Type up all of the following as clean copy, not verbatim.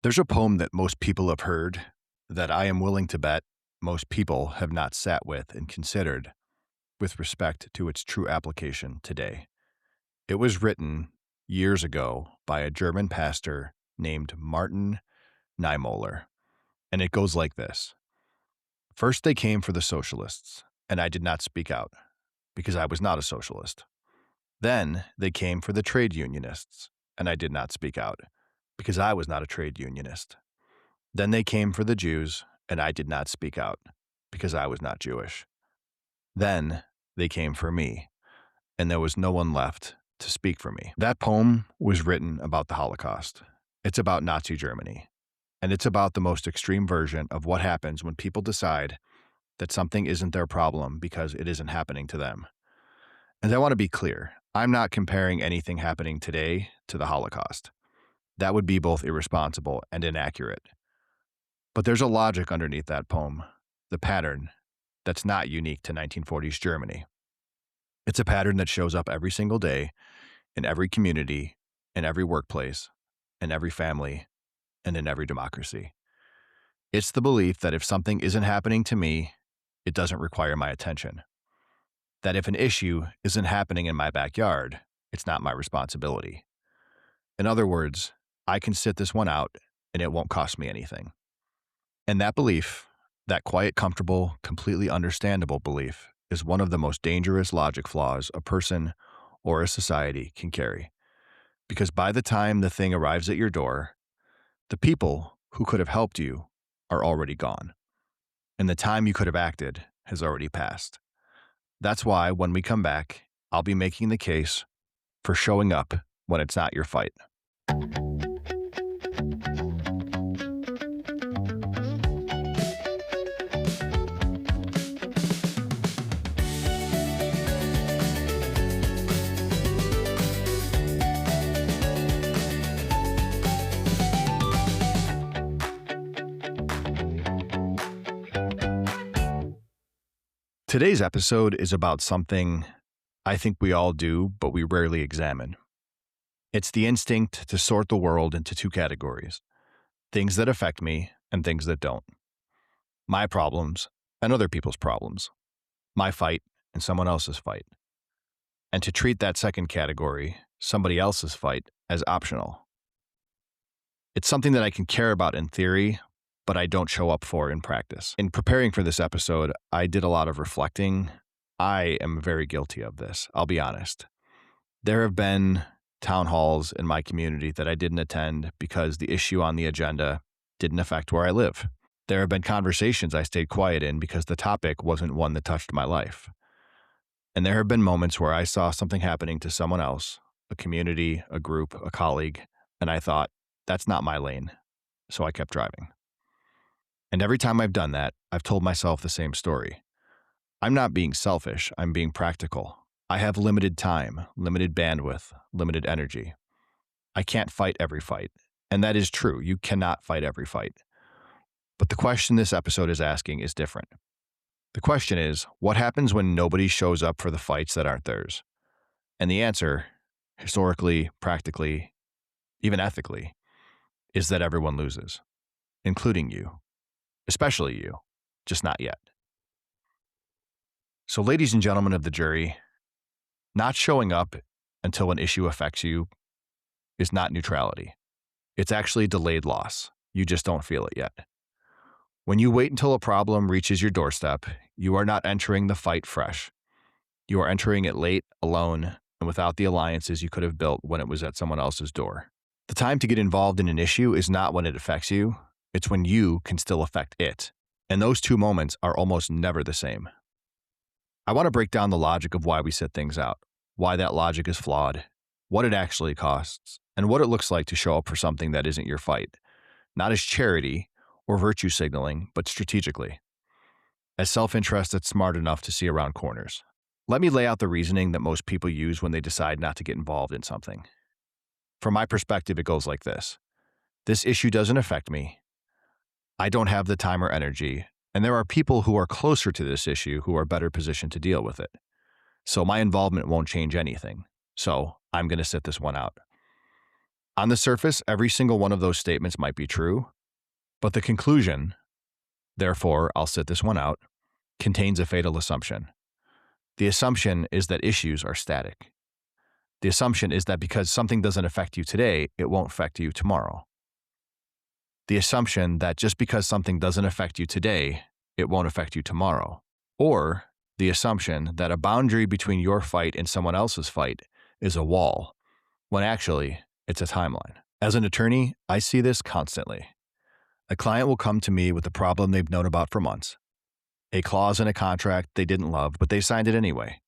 There's a poem that most people have heard that I am willing to bet most people have not sat with and considered with respect to its true application today. It was written years ago by a German pastor named Martin Niemöller, and it goes like this. First they came for the socialists, and I did not speak out, because I was not a socialist. Then they came for the trade unionists, and I did not speak out, because I was not a trade unionist. Then they came for the Jews, and I did not speak out, because I was not Jewish. Then they came for me, and there was no one left to speak for me. That poem was written about the Holocaust. It's about Nazi Germany, and it's about the most extreme version of what happens when people decide that something isn't their problem because it isn't happening to them. And I want to be clear, I'm not comparing anything happening today to the Holocaust. That would be both irresponsible and inaccurate. But there's a logic underneath that poem, the pattern, that's not unique to 1940s Germany. It's a pattern that shows up every single day, in every community, in every workplace, in every family, and in every democracy. It's the belief that if something isn't happening to me, it doesn't require my attention. That if an issue isn't happening in my backyard, it's not my responsibility. In other words, I can sit this one out and it won't cost me anything. And that belief, that quiet, comfortable, completely understandable belief, is one of the most dangerous logic flaws a person or a society can carry. Because by the time the thing arrives at your door, the people who could have helped you are already gone. And the time you could have acted has already passed. That's why when we come back, I'll be making the case for showing up when it's not your fight. Today's episode is about something I think we all do, but we rarely examine. It's the instinct to sort the world into two categories, things that affect me and things that don't. My problems and other people's problems. My fight and someone else's fight. And to treat that second category, somebody else's fight, as optional. It's something that I can care about in theory, but I don't show up for in practice. In preparing for this episode, I did a lot of reflecting. I am very guilty of this, I'll be honest. There have been town halls in my community that I didn't attend because the issue on the agenda didn't affect where I live. There have been conversations I stayed quiet in because the topic wasn't one that touched my life. And there have been moments where I saw something happening to someone else, a community, a group, a colleague, and I thought, that's not my lane, so I kept driving. And every time I've done that, I've told myself the same story. I'm not being selfish, I'm being practical. I have limited time, limited bandwidth, limited energy. I can't fight every fight. And that is true, you cannot fight every fight. But the question this episode is asking is different. The question is, what happens when nobody shows up for the fights that aren't theirs? And the answer, historically, practically, even ethically, is that everyone loses, including you. Especially you, just not yet. So ladies and gentlemen of the jury, not showing up until an issue affects you is not neutrality. It's actually delayed loss. You just don't feel it yet. When you wait until a problem reaches your doorstep, you are not entering the fight fresh. You are entering it late, alone, and without the alliances you could have built when it was at someone else's door. The time to get involved in an issue is not when it affects you. It's when you can still affect it. And those two moments are almost never the same. I want to break down the logic of why we sit things out, why that logic is flawed, what it actually costs, and what it looks like to show up for something that isn't your fight, not as charity or virtue signaling, but strategically, as self-interest that's smart enough to see around corners. Let me lay out the reasoning that most people use when they decide not to get involved in something. From my perspective, it goes like this. This issue doesn't affect me. I don't have the time or energy, and there are people who are closer to this issue who are better positioned to deal with it. so my involvement won't change anything. So I'm going to sit this one out. On the surface, every single one of those statements might be true, but the conclusion, therefore, I'll sit this one out, contains a fatal assumption. The assumption is that issues are static. The assumption is that because something doesn't affect you today, it won't affect you tomorrow. The assumption that just because something doesn't affect you today, it won't affect you tomorrow. Or the assumption that a boundary between your fight and someone else's fight is a wall, when actually it's a timeline. As an attorney, I see this constantly. A client will come to me with a problem they've known about for months, a clause in a contract they didn't love, but they signed it anyway,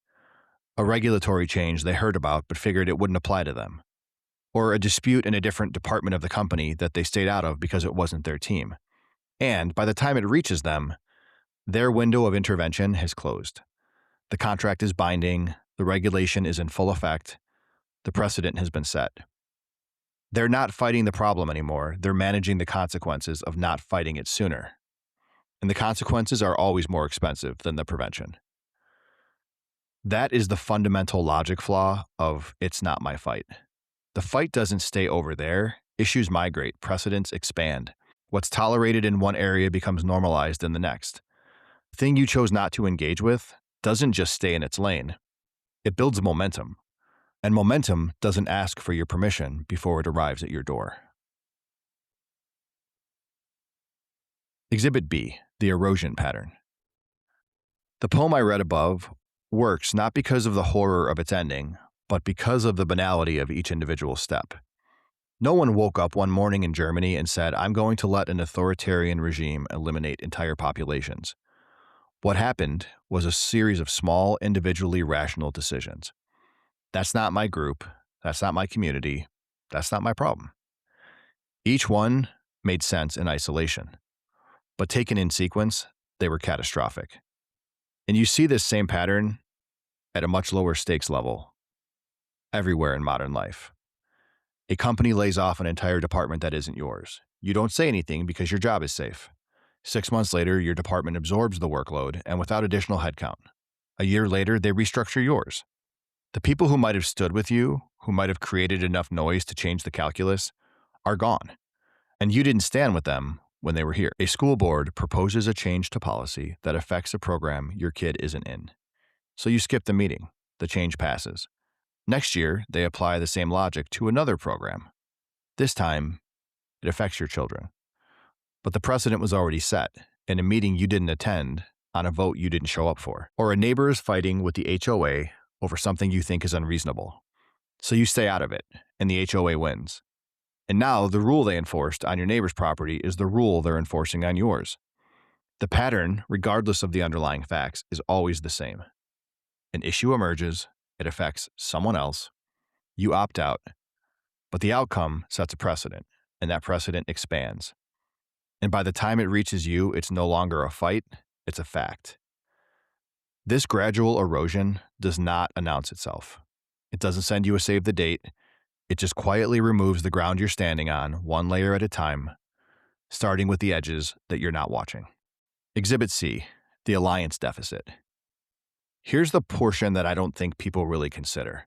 a regulatory change they heard about but figured it wouldn't apply to them, or a dispute in a different department of the company that they stayed out of because it wasn't their team. And by the time it reaches them, their window of intervention has closed. The contract is binding, the regulation is in full effect, the precedent has been set. They're not fighting the problem anymore, they're managing the consequences of not fighting it sooner. And the consequences are always more expensive than the prevention. That is the fundamental logic flaw of "it's not my fight." The fight doesn't stay over there, issues migrate, precedents expand. What's tolerated in one area becomes normalized in the next. The thing you chose not to engage with doesn't just stay in its lane, it builds momentum. And momentum doesn't ask for your permission before it arrives at your door. Exhibit B, the Erosion Pattern. The poem I read above works not because of the horror of its ending, but because of the banality of each individual step. No one woke up one morning in Germany and said, "I'm going to let an authoritarian regime eliminate entire populations." What happened was a series of small, individually rational decisions. That's not my group, that's not my community, that's not my problem. Each one made sense in isolation, but taken in sequence, they were catastrophic. And you see this same pattern at a much lower stakes level everywhere in modern life. A company lays off an entire department that isn't yours. You don't say anything because your job is safe. 6 months later, your department absorbs the workload and without additional headcount. A year later, they restructure yours. The people who might have stood with you, who might have created enough noise to change the calculus, are gone. And you didn't stand with them when they were here. A school board proposes a change to policy that affects a program your kid isn't in. So you skip the meeting. The change passes. Next year, they apply the same logic to another program. This time, it affects your children. But the precedent was already set in a meeting you didn't attend on a vote you didn't show up for. Or a neighbor is fighting with the HOA over something you think is unreasonable. So you stay out of it, and the HOA wins. And now the rule they enforced on your neighbor's property is the rule they're enforcing on yours. The pattern, regardless of the underlying facts, is always the same. An issue emerges, it affects someone else, you opt out, but the outcome sets a precedent, and that precedent expands. And by the time it reaches you, it's no longer a fight, it's a fact. This gradual erosion does not announce itself. It doesn't send you a save the date. It just quietly removes the ground you're standing on, one layer at a time, starting with the edges that you're not watching. Exhibit C, the alliance deficit. Here's the portion that I don't think people really consider.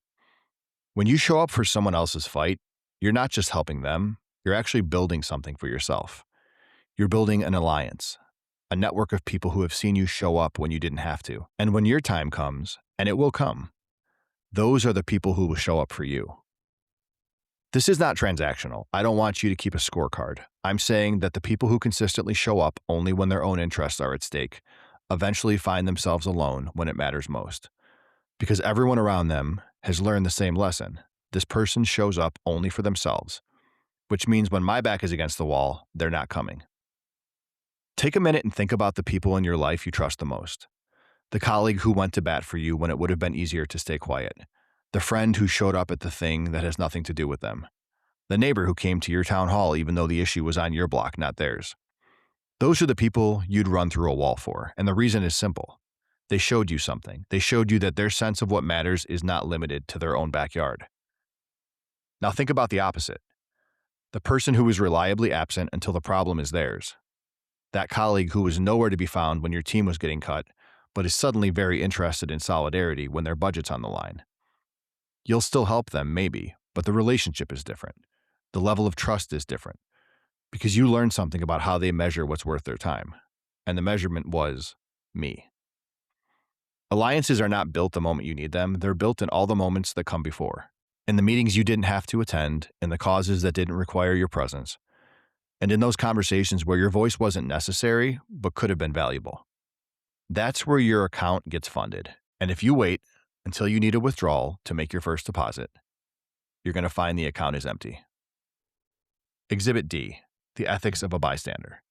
When you show up for someone else's fight, you're not just helping them, you're actually building something for yourself. You're building an alliance, a network of people who have seen you show up when you didn't have to. And when your time comes, and it will come, those are the people who will show up for you. This is not transactional. I don't want you to keep a scorecard. I'm saying that the people who consistently show up only when their own interests are at stake eventually find themselves alone when it matters most. Because everyone around them has learned the same lesson. This person shows up only for themselves, which means when my back is against the wall, they're not coming. Take a minute and think about the people in your life you trust the most. The colleague who went to bat for you when it would have been easier to stay quiet. The friend who showed up at the thing that has nothing to do with them. The neighbor who came to your town hall even though the issue was on your block, not theirs. Those are the people you'd run through a wall for, and the reason is simple. They showed you something. They showed you that their sense of what matters is not limited to their own backyard. Now think about the opposite. The person who is reliably absent until the problem is theirs. That colleague who was nowhere to be found when your team was getting cut, but is suddenly very interested in solidarity when their budget's on the line. You'll still help them, maybe, but the relationship is different. The level of trust is different, because you learn something about how they measure what's worth their time. And the measurement was me. Alliances are not built the moment you need them. They're built in all the moments that come before. In the meetings you didn't have to attend, in the causes that didn't require your presence, and in those conversations where your voice wasn't necessary but could have been valuable. That's where your account gets funded. And if you wait until you need a withdrawal to make your first deposit, you're going to find the account is empty. Exhibit D, the ethics of a bystander.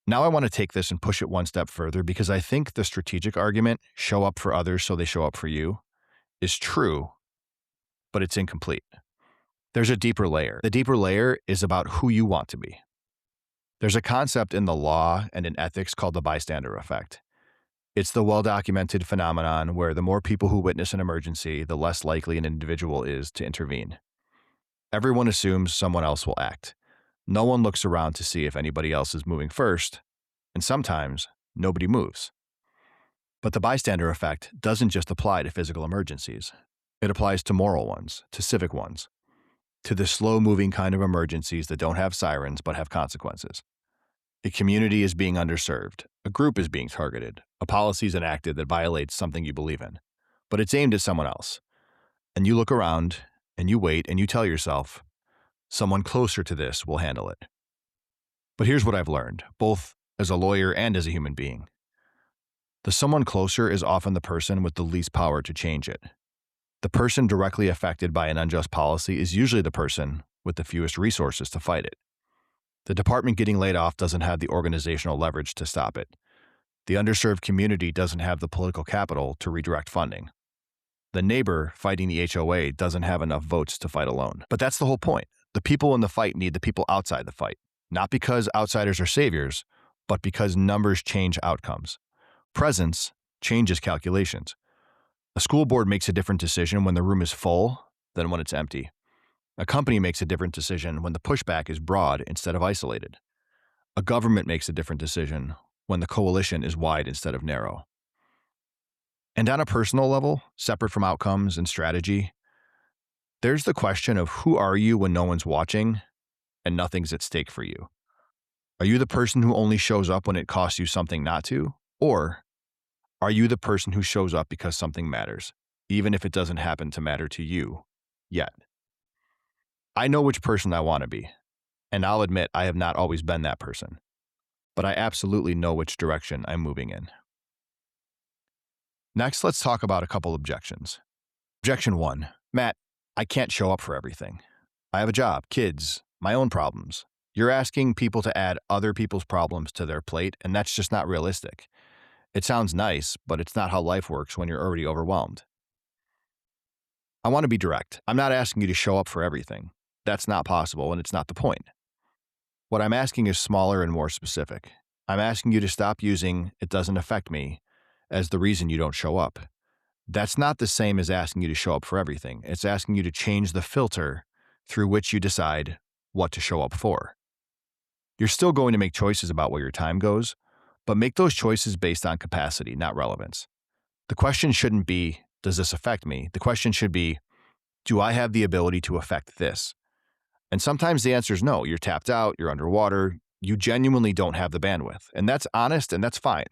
Now I want to take this and push it one step further because I think the strategic argument, show up for others so they show up for you, is true, but it's incomplete. There's a deeper layer. The deeper layer is about who you want to be. There's a concept in the law and in ethics called the bystander effect. It's the well-documented phenomenon where the more people who witness an emergency, the less likely an individual is to intervene. Everyone assumes someone else will act. No one looks around to see if anybody else is moving first, and sometimes nobody moves. But the bystander effect doesn't just apply to physical emergencies. It applies to moral ones, to civic ones, to the slow-moving kind of emergencies that don't have sirens but have consequences. A community is being underserved, a group is being targeted, a policy is enacted that violates something you believe in, but it's aimed at someone else. And you look around, and you wait, and you tell yourself, someone closer to this will handle it. But here's what I've learned, both as a lawyer and as a human being. The someone closer is often the person with the least power to change it. The person directly affected by an unjust policy is usually the person with the fewest resources to fight it. The department getting laid off doesn't have the organizational leverage to stop it. The underserved community doesn't have the political capital to redirect funding. The neighbor fighting the HOA doesn't have enough votes to fight alone. But that's the whole point. The people in the fight need the people outside the fight, not because outsiders are saviors, but because numbers change outcomes. Presence changes calculations. A school board makes a different decision when the room is full than when it's empty. A company makes a different decision when the pushback is broad instead of isolated. A government makes a different decision when the coalition is wide instead of narrow. And on a personal level, separate from outcomes and strategy, there's the question of who are you when no one's watching and nothing's at stake for you? Are you the person who only shows up when it costs you something not to? Or are you the person who shows up because something matters, even if it doesn't happen to matter to you yet? I know which person I want to be, and I'll admit I have not always been that person, but I absolutely know which direction I'm moving in. Next, let's talk about a couple objections. Objection 1. Matt, I can't show up for everything. I have a job, kids, my own problems. You're asking people to add other people's problems to their plate, and that's just not realistic. It sounds nice, but it's not how life works when you're already overwhelmed. I want to be direct. I'm not asking you to show up for everything. That's not possible, and it's not the point. What I'm asking is smaller and more specific. I'm asking you to stop using "it doesn't affect me" as the reason you don't show up. That's not the same as asking you to show up for everything. It's asking you to change the filter through which you decide what to show up for. You're still going to make choices about where your time goes, but make those choices based on capacity, not relevance. The question shouldn't be, does this affect me? The question should be, do I have the ability to affect this? And sometimes the answer is no. You're tapped out, you're underwater, you genuinely don't have the bandwidth. And that's honest and that's fine.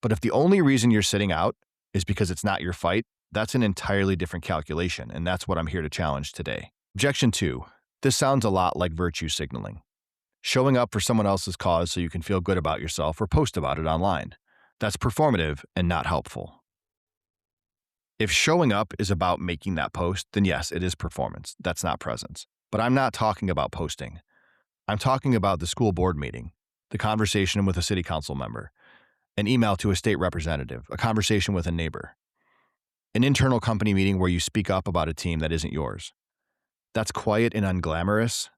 But if the only reason you're sitting out is because it's not your fight, that's an entirely different calculation, and that's what I'm here to challenge today. Objection 2. This sounds a lot like virtue signaling. Showing up for someone else's cause so you can feel good about yourself or post about it online. That's performative and not helpful. If showing up is about making that post, then yes, it is performance. That's not presence. But I'm not talking about posting. I'm talking about the school board meeting, the conversation with a city council member, an email to a state representative, a conversation with a neighbor, an internal company meeting where you speak up about a team that isn't yours. That's quiet and unglamorous,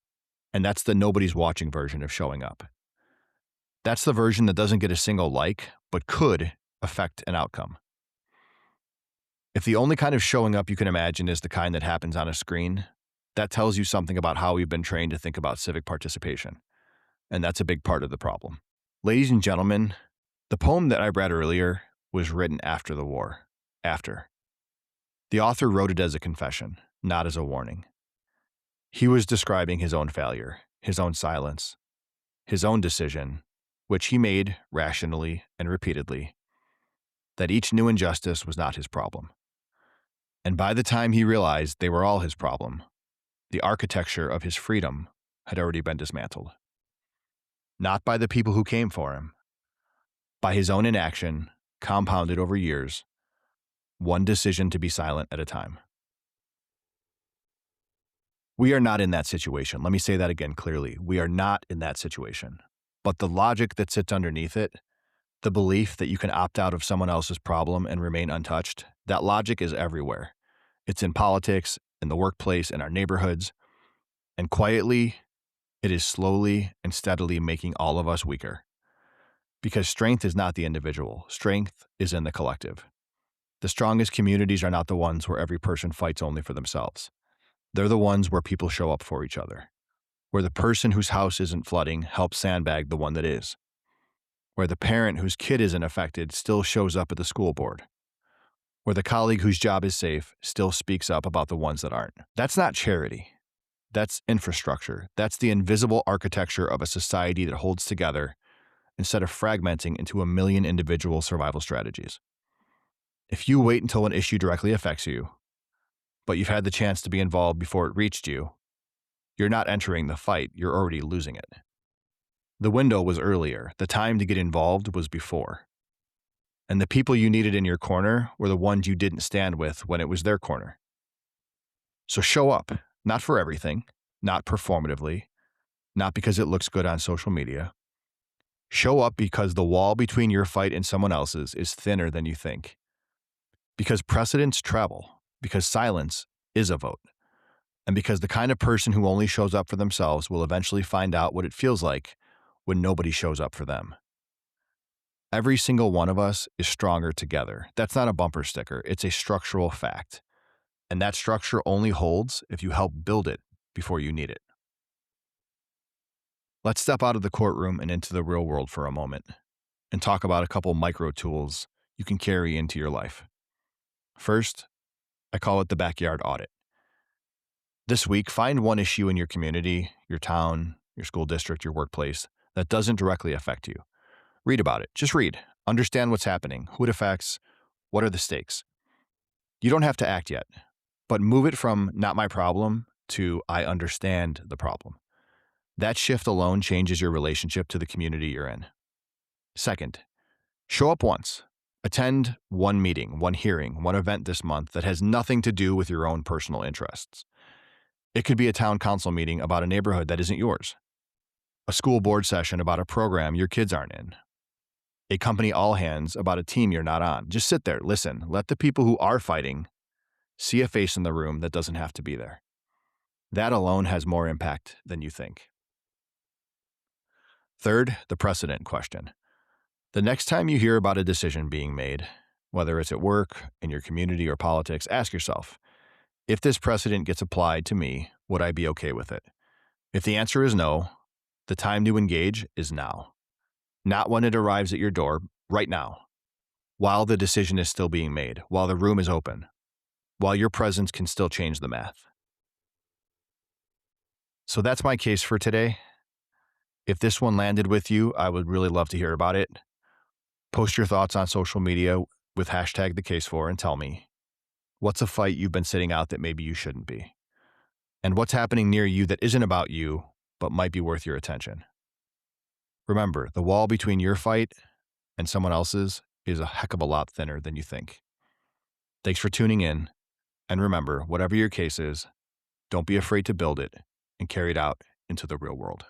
and that's the nobody's watching version of showing up. That's the version that doesn't get a single like, but could affect an outcome. If the only kind of showing up you can imagine is the kind that happens on a screen, that tells you something about how we've been trained to think about civic participation. And that's a big part of the problem. Ladies and gentlemen, The poem that I read earlier was written after the war. After. The author wrote it as a confession, not as a warning. He was describing his own failure, his own silence, his own decision, which he made rationally and repeatedly, that each new injustice was not his problem. And by the time he realized they were all his problem, the architecture of his freedom had already been dismantled. Not by the people who came for him, by his own inaction, compounded over years, one decision to be silent at a time. We are not in that situation. Let me say that again clearly. We are not in that situation. But the logic that sits underneath it, the belief that you can opt out of someone else's problem and remain untouched, that logic is everywhere. It's in politics, in the workplace, in our neighborhoods, and quietly, it is slowly and steadily making all of us weaker. Because strength is not the individual, strength is in the collective. The strongest communities are not the ones where every person fights only for themselves. They're the ones where people show up for each other, where the person whose house isn't flooding helps sandbag the one that is, where the parent whose kid isn't affected still shows up at the school board, where the colleague whose job is safe still speaks up about the ones that aren't. That's not charity. That's infrastructure. That's the invisible architecture of a society that holds together instead of fragmenting into a million individual survival strategies. If you wait until an issue directly affects you, but you've had the chance to be involved before it reached you, you're not entering the fight, you're already losing it. The window was earlier, the time to get involved was before. And the people you needed in your corner were the ones you didn't stand with when it was their corner. So show up, not for everything, not performatively, not because it looks good on social media. Show up because the wall between your fight and someone else's is thinner than you think. Because precedents travel, because silence is a vote, and because the kind of person who only shows up for themselves will eventually find out what it feels like when nobody shows up for them. Every single one of us is stronger together. That's not a bumper sticker, it's a structural fact. And that structure only holds if you help build it before you need it. Let's step out of the courtroom and into the real world for a moment and talk about a couple micro tools you can carry into your life. First, I call it the backyard audit. This week, find one issue in your community, your town, your school district, your workplace that doesn't directly affect you. Read about it. Just read. Understand what's happening, who it affects, what are the stakes. You don't have to act yet, but move it from not my problem to I understand the problem. That shift alone changes your relationship to the community you're in. Second, show up once. Attend one meeting, one hearing, one event this month that has nothing to do with your own personal interests. It could be a town council meeting about a neighborhood that isn't yours, a school board session about a program your kids aren't in, a company all-hands about a team you're not on. Just sit there, listen, let the people who are fighting see a face in the room that doesn't have to be there. That alone has more impact than you think. Third, the precedent question. The next time you hear about a decision being made, whether it's at work, in your community, or politics, ask yourself, if this precedent gets applied to me, would I be okay with it? If the answer is no, the time to engage is now. Not when it arrives at your door, right now. While the decision is still being made, while the room is open, while your presence can still change the math. So that's my case for today. If this one landed with you, I would really love to hear about it. Post your thoughts on social media with hashtag #TheCaseFor and tell me, what's a fight you've been sitting out that maybe you shouldn't be? And what's happening near you that isn't about you, but might be worth your attention? Remember, the wall between your fight and someone else's is a heck of a lot thinner than you think. Thanks for tuning in. And remember, whatever your case is, don't be afraid to build it and carry it out into the real world.